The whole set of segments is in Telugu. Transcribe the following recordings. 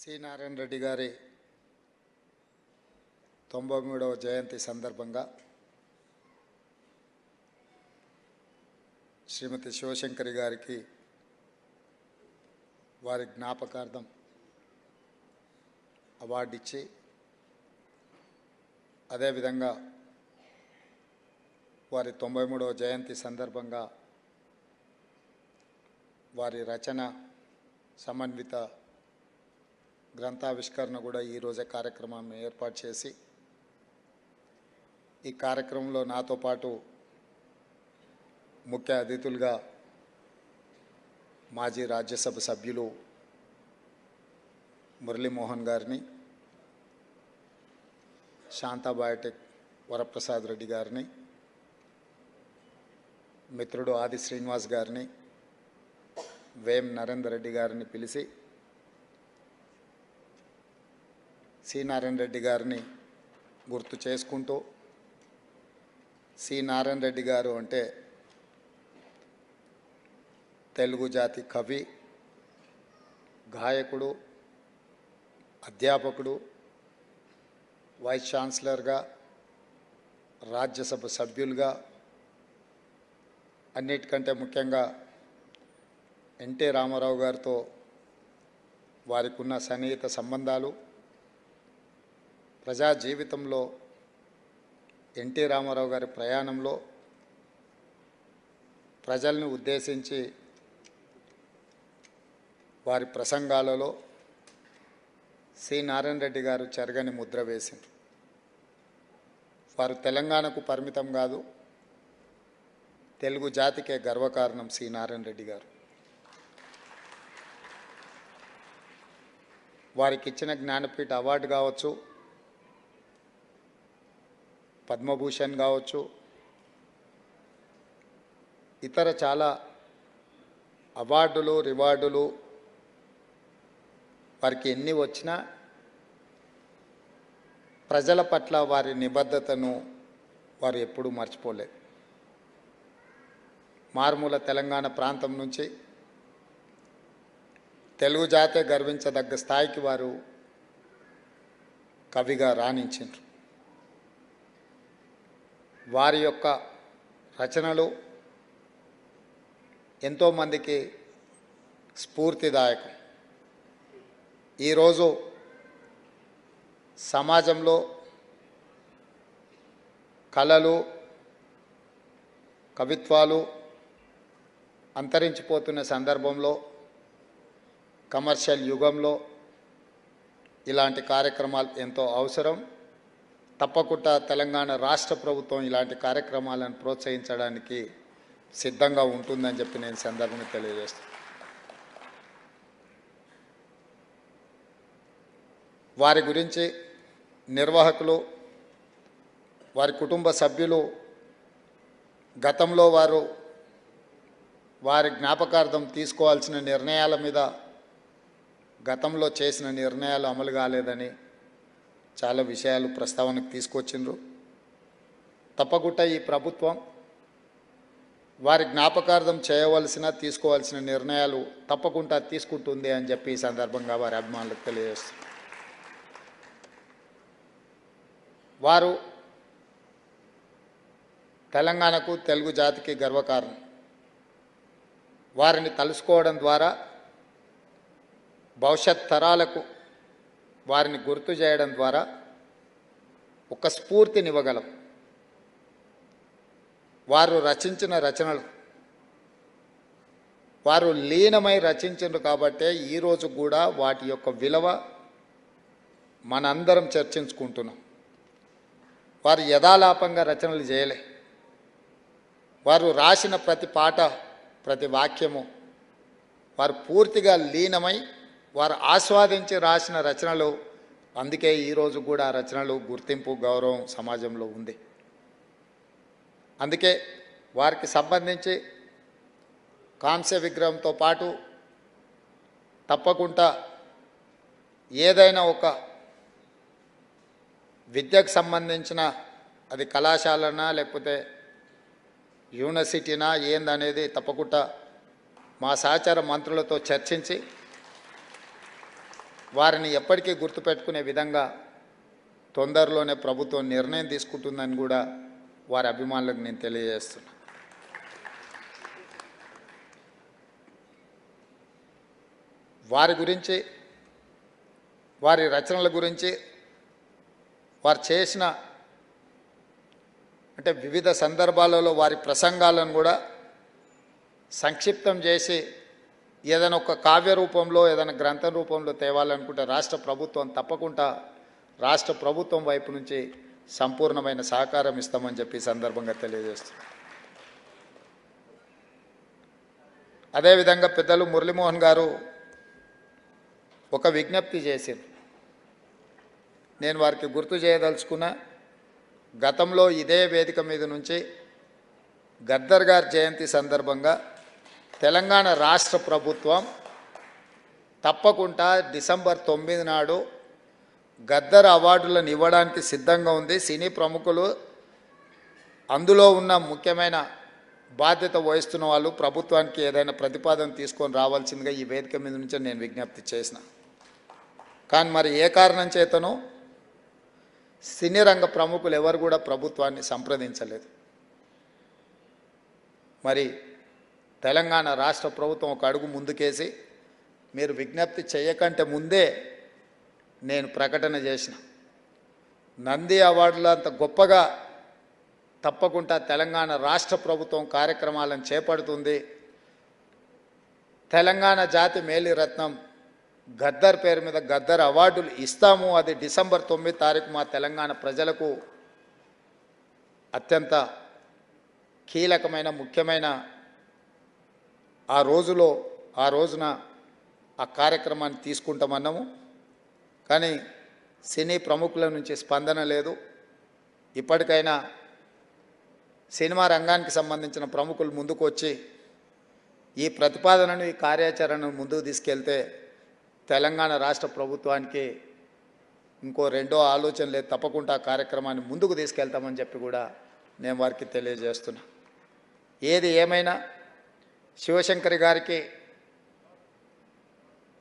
సి నారాయణ రెడ్డి గారి 93వ జయంతి సందర్భంగా శ్రీమతి శివశంకరి గారికి వారి జ్ఞాపకార్థం అవార్డు ఇచ్చి అదేవిధంగా వారి 93వ జయంతి సందర్భంగా వారి రచన సమన్విత గ్రంథావిష్కరణ కూడా ఈరోజే కార్యక్రమాన్ని ఏర్పాటు చేసి ఈ కార్యక్రమంలో నాతో పాటు ముఖ్య అతిథులుగా మాజీ రాజ్యసభ సభ్యులు మురళీమోహన్ గారిని, శాంతా బయోటెక్ వరప్రసాద్ రెడ్డి గారిని, మిత్రుడు ఆది శ్రీనివాస్ గారిని, వేం నరేందర్ రెడ్డి గారిని పిలిచి సి నారాయణ రెడ్డి గారిని గుర్తు చేసుకుంటూ, సి నారాయణ రెడ్డి గారు అంటే తెలుగు జాతి కవి, గాయకుడు, అధ్యాపకుడు, వైస్ ఛాన్సలర్గా, రాజ్యసభ సభ్యులుగా, అన్నిటికంటే ముఖ్యంగా ఎన్టీ రామారావు గారితో వారికి ఉన్న సన్నిహిత సంబంధాలు, ప్రజా జీవితంలో ఎన్టీ రామారావు గారి ప్రయాణంలో ప్రజల్ని ఉద్దేశించి వారి ప్రసంగాలలో సి నారాయణ రెడ్డి గారు చెరగని ముద్ర వేసింది. వారు తెలంగాణకు పరిమితం కాదు, తెలుగు జాతికే గర్వకారణం సి నారాయణ రెడ్డి గారు. వారికి ఇచ్చిన జ్ఞానపీఠ అవార్డు కావచ్చు, పద్మభూషణ్ కావచ్చు, ఇతర చాలా అవార్డులు, రివార్డులు వారికి ఎన్ని వచ్చినా ప్రజల పట్ల వారి నిబద్ధతను వారు ఎప్పుడూ మర్చిపోలేదు. మారుమూల తెలంగాణ ప్రాంతం నుంచి తెలుగు జాతే గర్వించదగ్గ స్థాయికి వారు కవిగా రాణించారు. వారి యొక్క రచనలు ఎంతోమందికి స్ఫూర్తిదాయకం. ఈరోజు సమాజంలో కళలు, కవిత్వాలు అంతరించిపోతున్న సందర్భంలో, కమర్షియల్ యుగంలో ఇలాంటి కార్యక్రమాలు ఎంతో అవసరం. తప్పకుండా తెలంగాణ రాష్ట్ర ప్రభుత్వం ఇలాంటి కార్యక్రమాలను ప్రోత్సహించడానికి సిద్ధంగా ఉంటుందని చెప్పి నేను సందర్భంగా తెలియజేస్తాను. వారి గురించి నిర్వాహకులు, వారి కుటుంబ సభ్యులు గతంలో వారి జ్ఞాపకార్థం తీసుకోవాల్సిన నిర్ణయాల మీద గతంలో చేసిన నిర్ణయాలు అమలు కాలేదని చాలా విషయాలు ప్రస్తావనకు తీసుకొచ్చిండ్రు. తప్పకుండా ఈ ప్రభుత్వం వారి జ్ఞాపకార్థం తీసుకోవాల్సిన నిర్ణయాలు తప్పకుండా తీసుకుంటుంది అని చెప్పి ఈ సందర్భంగా వారి అభిమానులకు తెలియజేస్తారు. వారు తెలంగాణకు, తెలుగు జాతికి గర్వకారణం. వారిని తలుసుకోవడం ద్వారా భవిష్యత్ తరాలకు వారిని గుర్తు చేయడం ద్వారా ఒక స్ఫూర్తినివ్వగలం. వారు రచించిన రచనలు వారు లీనమై రచించారు కాబట్టే ఈరోజు కూడా వాటి యొక్క విలువ మనందరం చర్చించుకుంటున్నాం. వారు యథాలాపంగా రచనలు చేయలే. వారు రాసిన ప్రతి పాట, ప్రతి వాక్యము వారు పూర్తిగా లీనమై వారు ఆస్వాదించి రాసిన రచనలు. అందుకే ఈరోజు కూడా రచనలు గుర్తింపు, గౌరవం సమాజంలో ఉంది. అందుకే వారికి సంబంధించి కాంస్య విగ్రహంతో పాటు తప్పకుండా ఏదైనా ఒక విద్యకు సంబంధించిన, అది కళాశాలనా లేకపోతే యూనివర్సిటీనా ఏందనేది తప్పకుండా మా సహచార మంత్రులతో చర్చించి వారిని ఎప్పటికీ గుర్తుపెట్టుకునే విధంగా తొందరలోనే ప్రభుత్వం నిర్ణయం తీసుకుంటుందని కూడా వారి అభిమానులకు నేను తెలియజేస్తున్నా. వారి గురించి, వారి రచనల గురించి, వారు చేసిన అంటే వివిధ సందర్భాలలో వారి ప్రసంగాలను కూడా సంక్షిప్తం చేసి ఏదైనా ఒక కావ్య రూపంలో ఏదైనా గ్రంథ రూపంలో తేవాలనుకుంటే రాష్ట్ర ప్రభుత్వం తప్పకుండా రాష్ట్ర ప్రభుత్వం వైపు నుంచి సంపూర్ణమైన సహకారం ఇస్తామని చెప్పి సందర్భంగా తెలియజేస్తున్నాం. అదేవిధంగా పెద్దలు మురళీమోహన్ గారు ఒక విజ్ఞప్తి చేశారు. నేను వారికి గుర్తు చేయదలుచుకున్నా, గతంలో ఇదే వేదిక మీద నుంచి గద్దర్ గారి జయంతి సందర్భంగా తెలంగాణ రాష్ట్ర ప్రభుత్వం తప్పకుండా డిసెంబర్ 9 నాడు గద్దర్ అవార్డులను ఇవ్వడానికి సిద్ధంగా ఉంది. సినీ ప్రముఖులు అందులో ఉన్న ముఖ్యమైన బాధ్యత వహిస్తున్న వాళ్ళు ప్రభుత్వానికి ఏదైనా ప్రతిపాదన తీసుకొని రావాల్సిందిగా ఈ వేదిక మీద నుంచి నేను విజ్ఞప్తి చేసిన. కానీ మరి ఏ కారణం చేతనో సినీ రంగ ప్రముఖులు ఎవరు కూడా ప్రభుత్వాన్ని సంప్రదించలేదు. మరి తెలంగాణ రాష్ట్ర ప్రభుత్వం ఒక అడుగు ముందుకేసి మీరు విజ్ఞప్తి చేయకంటే ముందే నేను ప్రకటన చేసిన నంది అవార్డులు అంత గొప్పగా తప్పకుండా తెలంగాణ రాష్ట్ర ప్రభుత్వం కార్యక్రమాలను చేపడుతుంది. తెలంగాణ జాతి మేలిరత్నం గద్దర్ పేరు మీద గద్దర్ అవార్డులు ఇస్తాము. అది డిసెంబర్ 9 తారీఖు మా తెలంగాణ ప్రజలకు అత్యంత కీలకమైన ముఖ్యమైన ఆ రోజున ఆ కార్యక్రమాన్ని తీసుకుంటామన్నాము. కానీ సినీ ప్రముఖుల నుంచి స్పందన లేదు. ఇప్పటికైనా సినిమా రంగానికి సంబంధించిన ప్రముఖులు ముందుకు వచ్చి ఈ ప్రతిపాదనను, ఈ కార్యాచరణను ముందుకు తీసుకెళ్తే తెలంగాణ రాష్ట్ర ప్రభుత్వానికి ఇంకో రెండో ఆలోచన లేదు. తప్పకుండా ఆ కార్యక్రమాన్ని ముందుకు తీసుకెళ్తామని చెప్పి కూడా నేను వారికి తెలియజేస్తున్నా. ఏది ఏమైనా శివశంకరి గారికి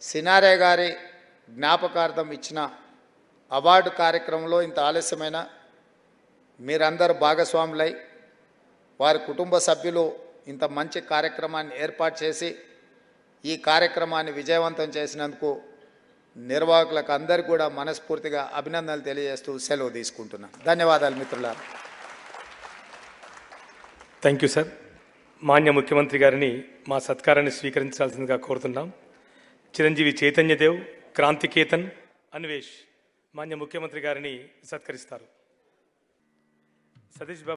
సినారే గారి జ్ఞాపకార్థం ఇచ్చిన అవార్డు కార్యక్రమంలో ఇంత ఆలస్యమైన మీరందరూ భాగస్వాములై వారి కుటుంబ సభ్యులు ఇంత మంచి కార్యక్రమాన్ని ఏర్పాటు చేసి ఈ కార్యక్రమాన్ని విజయవంతం చేసినందుకు నిర్వాహకులకు అందరికీ కూడా మనస్ఫూర్తిగా అభినందనలు తెలియజేస్తూ సెలవు తీసుకుంటున్నాను. ధన్యవాదాలు మిత్రులారా. Thank you sir. మాన్య ముఖ్యమంత్రి గారిని మా సత్కారాన్ని స్వీకరించాల్సిందిగా కోరుతున్నాం. చిరంజీవి చైతన్యదేవ్, క్రాంతికేతన్, అన్వేష్ మాన్య ముఖ్యమంత్రి గారిని సత్కరిస్తారు. సతీష్ బాబు.